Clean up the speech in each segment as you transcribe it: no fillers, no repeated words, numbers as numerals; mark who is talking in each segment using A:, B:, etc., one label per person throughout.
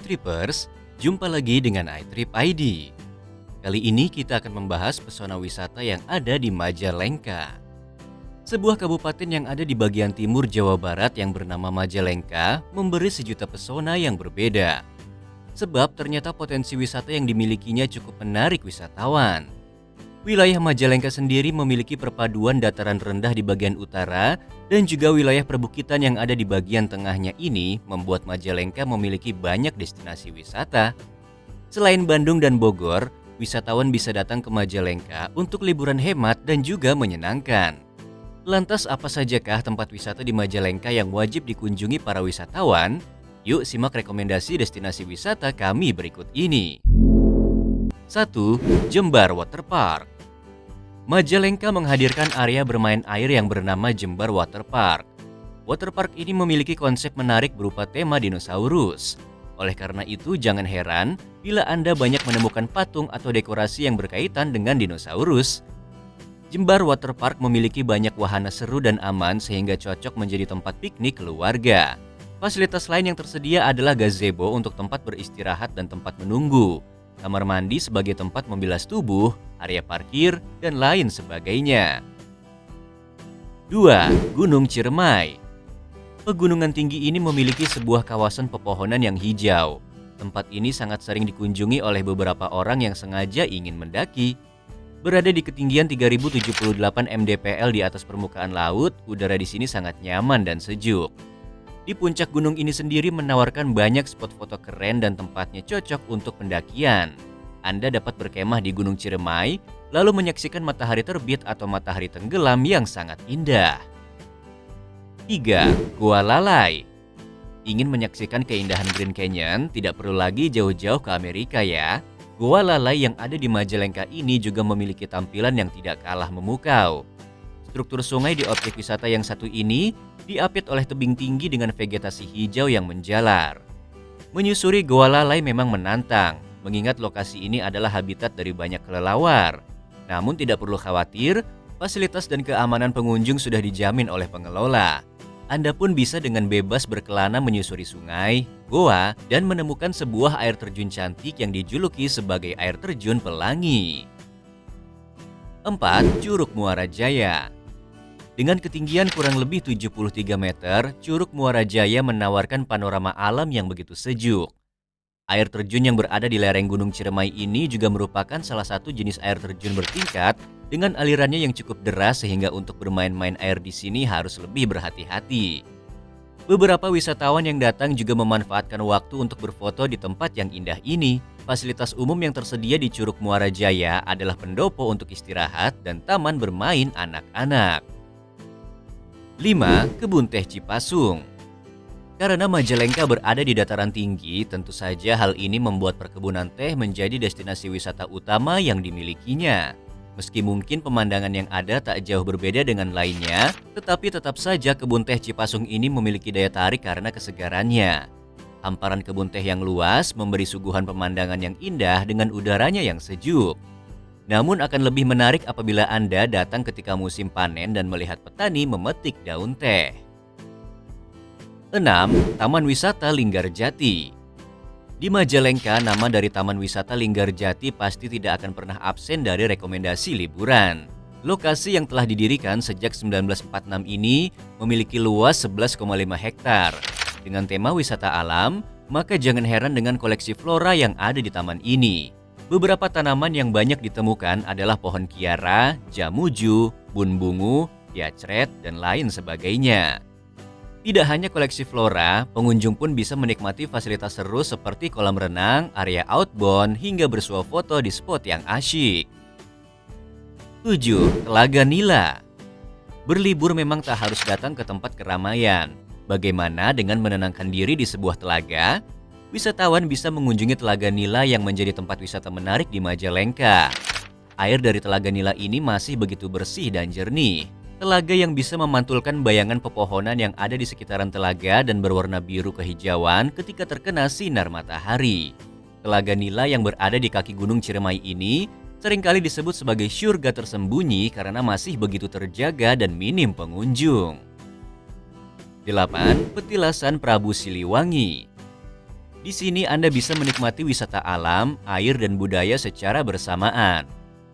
A: iTrippers, jumpa lagi dengan iTrip ID. Kali ini kita akan membahas pesona wisata yang ada di Majalengka. Sebuah kabupaten yang ada di bagian timur Jawa Barat yang bernama Majalengka memberi sejuta pesona yang berbeda. Sebab ternyata potensi wisata yang dimilikinya cukup menarik wisatawan. Wilayah Majalengka sendiri memiliki perpaduan dataran rendah di bagian utara dan juga wilayah perbukitan yang ada di bagian tengahnya ini membuat Majalengka memiliki banyak destinasi wisata. Selain Bandung dan Bogor, wisatawan bisa datang ke Majalengka untuk liburan hemat dan juga menyenangkan. Lantas apa sajakah tempat wisata di Majalengka yang wajib dikunjungi para wisatawan? Yuk simak rekomendasi destinasi wisata kami berikut ini. 1. Jembar Waterpark. Majalengka menghadirkan area bermain air yang bernama Jembar Waterpark. Waterpark ini memiliki konsep menarik berupa tema dinosaurus. Oleh karena itu, jangan heran bila Anda banyak menemukan patung atau dekorasi yang berkaitan dengan dinosaurus. Jembar Waterpark memiliki banyak wahana seru dan aman sehingga cocok menjadi tempat piknik keluarga. Fasilitas lain yang tersedia adalah gazebo untuk tempat beristirahat dan tempat menunggu, kamar mandi sebagai tempat membilas tubuh, area parkir, dan lain sebagainya. 2. Gunung Ciremai. Pegunungan tinggi ini memiliki sebuah kawasan pepohonan yang hijau. Tempat ini sangat sering dikunjungi oleh beberapa orang yang sengaja ingin mendaki. Berada di ketinggian 3078 mdpl di atas permukaan laut, udara di sini sangat nyaman dan sejuk. Di puncak gunung ini sendiri menawarkan banyak spot foto keren dan tempatnya cocok untuk pendakian. Anda dapat berkemah di Gunung Ciremai, lalu menyaksikan matahari terbit atau matahari tenggelam yang sangat indah. 3. Gua Lalai. Ingin menyaksikan keindahan Grand Canyon? Tidak perlu lagi jauh-jauh ke Amerika ya. Gua Lalai yang ada di Majalengka ini juga memiliki tampilan yang tidak kalah memukau. Struktur sungai di objek wisata yang satu ini diapit oleh tebing tinggi dengan vegetasi hijau yang menjalar. Menyusuri Gua Lalai memang menantang, mengingat lokasi ini adalah habitat dari banyak kelelawar. Namun tidak perlu khawatir, fasilitas dan keamanan pengunjung sudah dijamin oleh pengelola. Anda pun bisa dengan bebas berkelana menyusuri sungai, goa, dan menemukan sebuah air terjun cantik yang dijuluki sebagai air terjun pelangi. 4. Curug Muara Jaya. Dengan ketinggian kurang lebih 73 meter, Curug Muara Jaya menawarkan panorama alam yang begitu sejuk. Air terjun yang berada di lereng Gunung Ciremai ini juga merupakan salah satu jenis air terjun bertingkat dengan alirannya yang cukup deras sehingga untuk bermain-main air di sini harus lebih berhati-hati. Beberapa wisatawan yang datang juga memanfaatkan waktu untuk berfoto di tempat yang indah ini. Fasilitas umum yang tersedia di Curug Muara Jaya adalah pendopo untuk istirahat dan taman bermain anak-anak. 5. Kebun Teh Cipasung. Karena Majalengka berada di dataran tinggi, tentu saja hal ini membuat perkebunan teh menjadi destinasi wisata utama yang dimilikinya. Meski mungkin pemandangan yang ada tak jauh berbeda dengan lainnya, tetapi tetap saja kebun teh Cipasung ini memiliki daya tarik karena kesegarannya. Hamparan kebun teh yang luas memberi suguhan pemandangan yang indah dengan udaranya yang sejuk. Namun akan lebih menarik apabila Anda datang ketika musim panen dan melihat petani memetik daun teh. 6. Taman Wisata Linggarjati. Di Majalengka, nama dari Taman Wisata Linggarjati pasti tidak akan pernah absen dari rekomendasi liburan. Lokasi yang telah didirikan sejak 1946 ini memiliki luas 11,5 hektar. Dengan tema wisata alam, maka jangan heran dengan koleksi flora yang ada di taman ini. Beberapa tanaman yang banyak ditemukan adalah pohon kiara, jamuju, bunbungu, piacret, dan lain sebagainya. Tidak hanya koleksi flora, pengunjung pun bisa menikmati fasilitas seru seperti kolam renang, area outbound, hingga bersuah foto di spot yang asyik. 7. Telaga Nila. Berlibur memang tak harus datang ke tempat keramaian. Bagaimana dengan menenangkan diri di sebuah telaga? Wisatawan bisa mengunjungi Telaga Nila yang menjadi tempat wisata menarik di Majalengka. Air dari Telaga Nila ini masih begitu bersih dan jernih. Telaga yang bisa memantulkan bayangan pepohonan yang ada di sekitaran telaga dan berwarna biru kehijauan ketika terkena sinar matahari. Telaga Nila yang berada di kaki Gunung Ciremai ini seringkali disebut sebagai surga tersembunyi karena masih begitu terjaga dan minim pengunjung. 8. Petilasan Prabu Siliwangi. Di sini Anda bisa menikmati wisata alam, air, dan budaya secara bersamaan.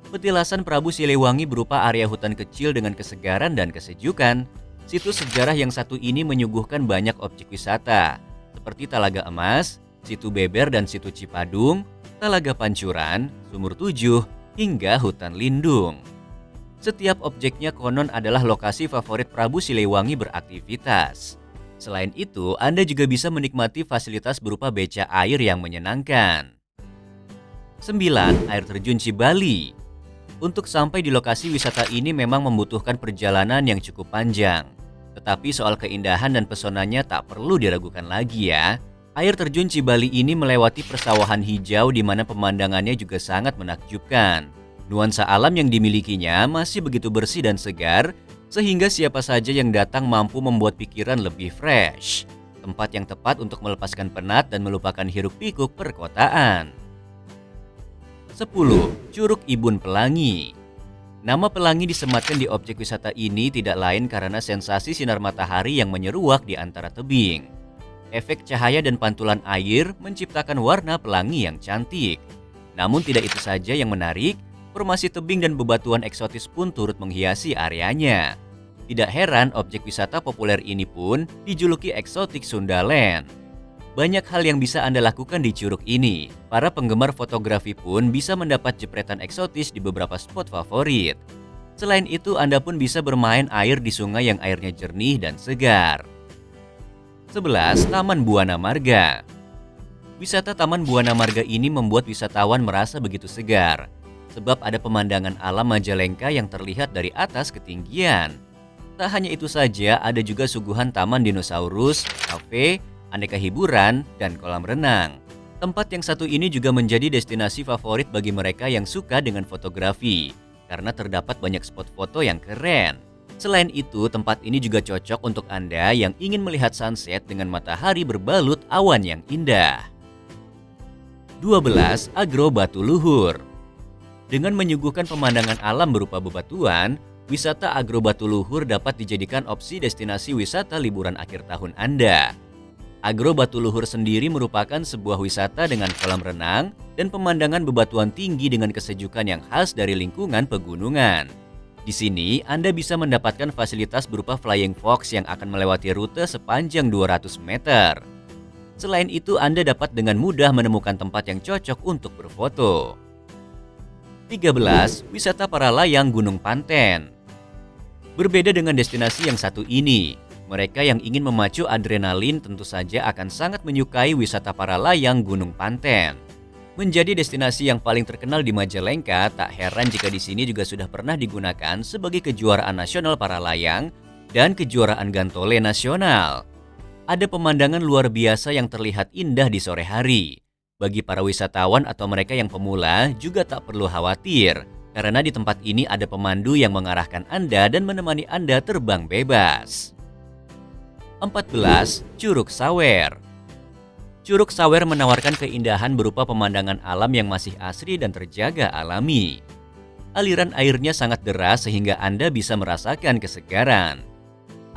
A: Petilasan Prabu Siliwangi berupa area hutan kecil dengan kesegaran dan kesejukan. Situs sejarah yang satu ini menyuguhkan banyak objek wisata, seperti Talaga Emas, Situ Beber dan Situ Cipadung, Talaga Pancuran, Sumur Tujuh, hingga hutan lindung. Setiap objeknya konon adalah lokasi favorit Prabu Siliwangi beraktivitas. Selain itu, Anda juga bisa menikmati fasilitas berupa beca air yang menyenangkan. 9. Air Terjun Cibali. Untuk sampai di lokasi wisata ini memang membutuhkan perjalanan yang cukup panjang. Tetapi soal keindahan dan pesonanya tak perlu diragukan lagi ya. Air Terjun Cibali ini melewati persawahan hijau di mana pemandangannya juga sangat menakjubkan. Nuansa alam yang dimilikinya masih begitu bersih dan segar, sehingga siapa saja yang datang mampu membuat pikiran lebih fresh. Tempat yang tepat untuk melepaskan penat dan melupakan hiruk-pikuk perkotaan. 10. Curug Ibun Pelangi. Nama pelangi disematkan di objek wisata ini tidak lain karena sensasi sinar matahari yang menyeruak di antara tebing. Efek cahaya dan pantulan air menciptakan warna pelangi yang cantik. Namun tidak itu saja yang menarik, formasi tebing dan bebatuan eksotis pun turut menghiasi areanya. Tidak heran objek wisata populer ini pun dijuluki eksotik Sundaland. Banyak hal yang bisa Anda lakukan di curug ini. Para penggemar fotografi pun bisa mendapat jepretan eksotis di beberapa spot favorit. Selain itu, Anda pun bisa bermain air di sungai yang airnya jernih dan segar. 11. Taman Buana Marga. Wisata Taman Buana Marga ini membuat wisatawan merasa begitu segar, sebab ada pemandangan alam Majalengka yang terlihat dari atas ketinggian. Tak hanya itu saja, ada juga suguhan taman dinosaurus, kafe, aneka hiburan, dan kolam renang. Tempat yang satu ini juga menjadi destinasi favorit bagi mereka yang suka dengan fotografi, karena terdapat banyak spot foto yang keren. Selain itu, tempat ini juga cocok untuk Anda yang ingin melihat sunset dengan matahari berbalut awan yang indah. 12. Agro Batu Luhur. Dengan menyuguhkan pemandangan alam berupa bebatuan, wisata Agro Batu Luhur dapat dijadikan opsi destinasi wisata liburan akhir tahun Anda. Agro Batu Luhur sendiri merupakan sebuah wisata dengan kolam renang dan pemandangan bebatuan tinggi dengan kesejukan yang khas dari lingkungan pegunungan. Di sini, Anda bisa mendapatkan fasilitas berupa flying fox yang akan melewati rute sepanjang 200 meter. Selain itu, Anda dapat dengan mudah menemukan tempat yang cocok untuk berfoto. 13. Wisata para layang Gunung Panten. Berbeda dengan destinasi yang satu ini, mereka yang ingin memacu adrenalin tentu saja akan sangat menyukai wisata para layang Gunung Panten. Menjadi destinasi yang paling terkenal di Majalengka, tak heran jika di sini juga sudah pernah digunakan sebagai kejuaraan nasional para layang dan kejuaraan gantole nasional. Ada pemandangan luar biasa yang terlihat indah di sore hari. Bagi para wisatawan atau mereka yang pemula juga tak perlu khawatir, karena di tempat ini ada pemandu yang mengarahkan Anda dan menemani Anda terbang bebas. 14. Curug Sawer. Curug Sawer menawarkan keindahan berupa pemandangan alam yang masih asri dan terjaga alami. Aliran airnya sangat deras sehingga Anda bisa merasakan kesegaran.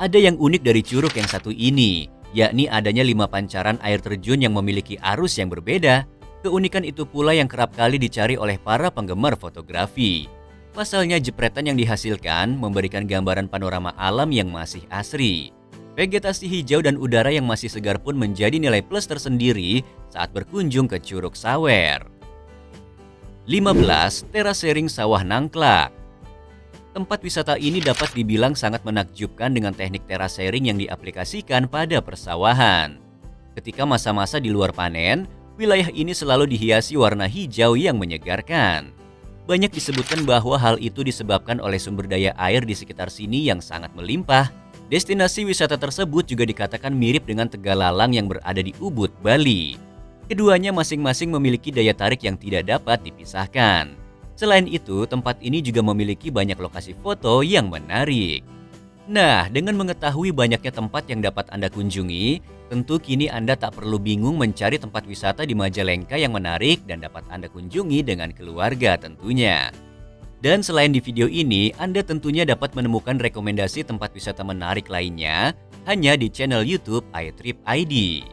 A: Ada yang unik dari curug yang satu ini, yakni adanya 5 pancaran air terjun yang memiliki arus yang berbeda. Keunikan itu pula yang kerap kali dicari oleh para penggemar fotografi. Pasalnya jepretan yang dihasilkan memberikan gambaran panorama alam yang masih asri. Vegetasi hijau dan udara yang masih segar pun menjadi nilai plus tersendiri saat berkunjung ke Curug Sawer. 15. Terasering Sawah Nangklak. Tempat wisata ini dapat dibilang sangat menakjubkan dengan teknik terasering yang diaplikasikan pada persawahan. Ketika masa-masa di luar panen, wilayah ini selalu dihiasi warna hijau yang menyegarkan. Banyak disebutkan bahwa hal itu disebabkan oleh sumber daya air di sekitar sini yang sangat melimpah. Destinasi wisata tersebut juga dikatakan mirip dengan Tegalalang yang berada di Ubud, Bali. Keduanya masing-masing memiliki daya tarik yang tidak dapat dipisahkan. Selain itu, tempat ini juga memiliki banyak lokasi foto yang menarik. Nah, dengan mengetahui banyaknya tempat yang dapat Anda kunjungi, tentu kini Anda tak perlu bingung mencari tempat wisata di Majalengka yang menarik dan dapat Anda kunjungi dengan keluarga tentunya. Dan selain di video ini, Anda tentunya dapat menemukan rekomendasi tempat wisata menarik lainnya hanya di channel YouTube iTrip ID.